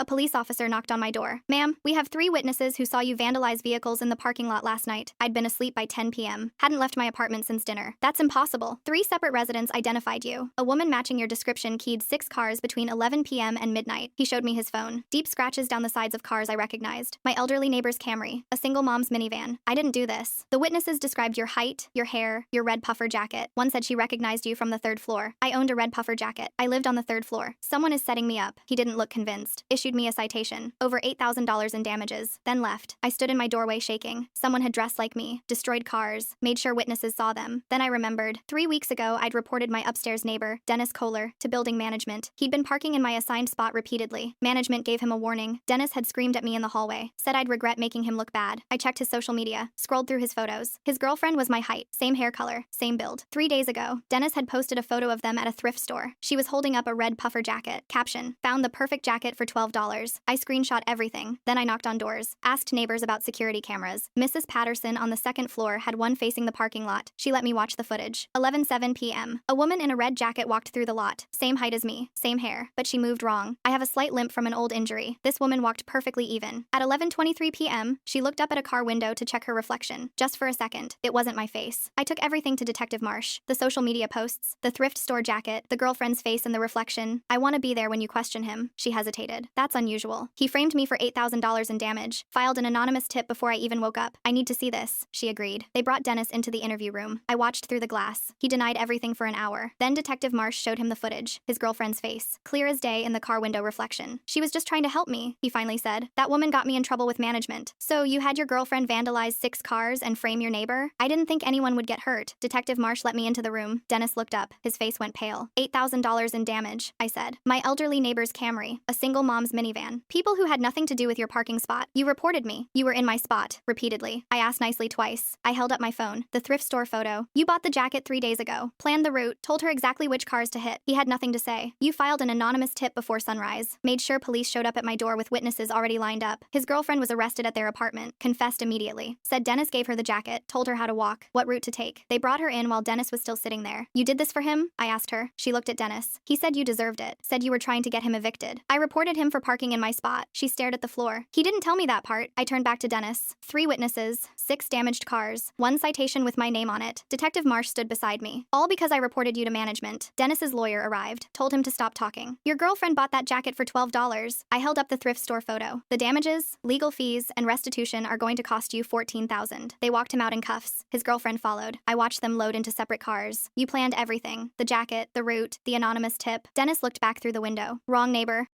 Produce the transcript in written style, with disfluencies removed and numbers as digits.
A police officer knocked on my door. Ma'am, we have 3 witnesses who saw you vandalize vehicles in the parking lot last night. I'd been asleep by 10 p.m. Hadn't left my apartment since dinner. That's impossible. 3 separate residents identified you. A woman matching your description keyed 6 cars between 11 p.m. and midnight. He showed me his phone. Deep scratches down the sides of cars I recognized. My elderly neighbor's Camry. A single mom's minivan. I didn't do this. The witnesses described your height, your hair, your red puffer jacket. One said she recognized you from the 3rd floor. I owned a red puffer jacket. I lived on the 3rd floor. Someone is setting me up. He didn't look convinced. Issued me a citation. Over $8,000 in damages. Then left. I stood in my doorway shaking. Someone had dressed like me. Destroyed cars. Made sure witnesses saw them. Then I remembered. 3 weeks ago, I'd reported my upstairs neighbor, Dennis Kohler, to building management. He'd been parking in my assigned spot repeatedly. Management gave him a warning. Dennis had screamed at me in the hallway. Said I'd regret making him look bad. I checked his social media. Scrolled through his photos. His girlfriend was my height. Same hair color. Same build. 3 days ago, Dennis had posted a photo of them at a thrift store. She was holding up a red puffer jacket. Caption: found the perfect jacket for $12. I screenshot everything. Then I knocked on doors. Asked neighbors about security cameras. Mrs. Patterson on the 2nd floor had one facing the parking lot. She let me watch the footage. 11:07 p.m. A woman in a red jacket walked through the lot. Same height as me. Same hair. But she moved wrong. I have a slight limp from an old injury. This woman walked perfectly even. At 11:23 p.m., she looked up at a car window to check her reflection. Just for a second. It wasn't my face. I took everything to Detective Marsh. The social media posts, the thrift store jacket, the girlfriend's face in the reflection. I want to be there when you question him. She hesitated. That's unusual. He framed me for $8,000 in damage. Filed an anonymous tip before I even woke up. I need to see this. She agreed. They brought Dennis into the interview room. I watched through the glass. He denied everything for an hour. Then Detective Marsh showed him the footage. His girlfriend's face. Clear as day in the car window reflection. She was just trying to help me, he finally said. That woman got me in trouble with management. So you had your girlfriend vandalize 6 cars and frame your neighbor? I didn't think anyone would get hurt. Detective Marsh let me into the room. Dennis looked up. His face went pale. $8,000 in damage, I said. My elderly neighbor's Camry. A single mom's minivan. People who had nothing to do with your parking spot. You reported me. You were in my spot. Repeatedly. I asked nicely twice. I held up my phone. The thrift store photo. You bought the jacket 3 days ago. Planned the route. Told her exactly which cars to hit. He had nothing to say. You filed an anonymous tip before sunrise. Made sure police showed up at my door with witnesses already lined up. His girlfriend was arrested at their apartment. Confessed immediately. Said Dennis gave her the jacket. Told her how to walk. What route to take. They brought her in while Dennis was still sitting there. You did this for him? I asked her. She looked at Dennis. He said you deserved it. Said you were trying to get him evicted. I reported him for parking in my spot. She stared at the floor. He didn't tell me that part. I turned back to Dennis. 3 witnesses. 6 damaged cars. 1 citation with my name on it. Detective Marsh stood beside me. All because I reported you to management. Dennis's lawyer arrived. Told him to stop talking. Your girlfriend bought that jacket for $12. I held up the thrift store photo. The damages, legal fees, and restitution are going to cost you $14,000. They walked him out in cuffs. His girlfriend followed. I watched them load into separate cars. You planned everything. The jacket, the route, the anonymous tip. Dennis looked back through the window. Wrong neighbor.